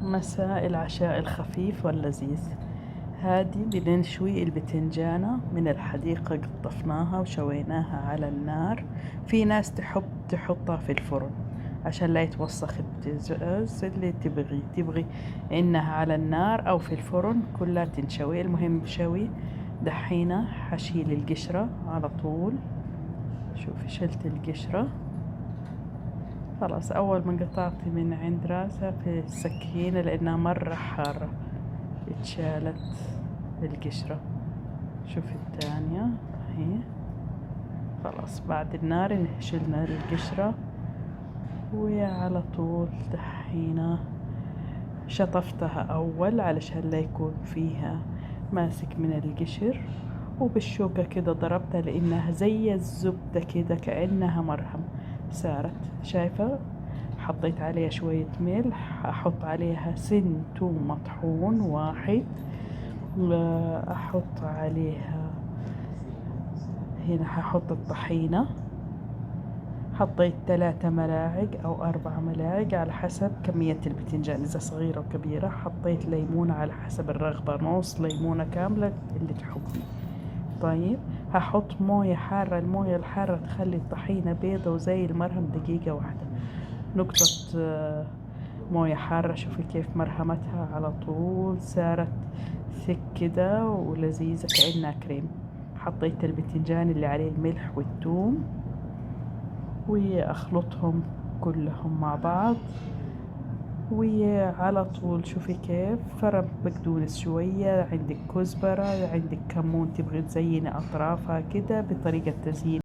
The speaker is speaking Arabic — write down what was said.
مساء العشاء الخفيف واللذيذ. هادي بدنا نشوي البتنجانة من الحديقة، قطفناها وشويناها على النار. في ناس تحطها في الفرن عشان لا يتوسخ البوتاجاز. اللي تبغي انها على النار او في الفرن كلها تنشوي. المهم بشوي. دحينة حشيل القشرة على طول. شوفي شلت القشرة خلاص. اول ما قطعت من عند راسها في السكينة لانها مرة حارة اتشالت القشرة. شوفي الثانية اهي. خلاص بعد النار شلنا القشرة وعلى طول دحينا شطفتها اول علشان لا يكون فيها ماسك من القشر، وبالشوكة كده ضربتها لانها زي الزبدة كده كأنها مرهم صارت. شايفة؟ حطيت عليها شوية ملح، احط عليها سن توم مطحون واحد، احط عليها هنا هحط الطحينة. حطيت 3 ملاعق او 4 ملاعق على حسب كمية البتنجان اذا صغيرة وكبيرة. حطيت ليمونة على حسب الرغبة، نص ليمونة كاملة اللي تحبي. طيب هحط موية حارة. الموية الحارة تخلي الطحينة بيضة وزي المرهم. دقيقة واحدة نقطة موية حارة. شوفي كيف مرهمتها على طول صارت ثك كده ولذيذة كأنها كريم. حطيت البتنجان اللي عليه الملح والثوم وأخلطهم كلهم مع بعض. وعلى طول شوفي كيف فرم بقدونس شوية، عندك كزبرة، عندك كمون تبغي تزيني أطرافها كده بطريقة تزيين.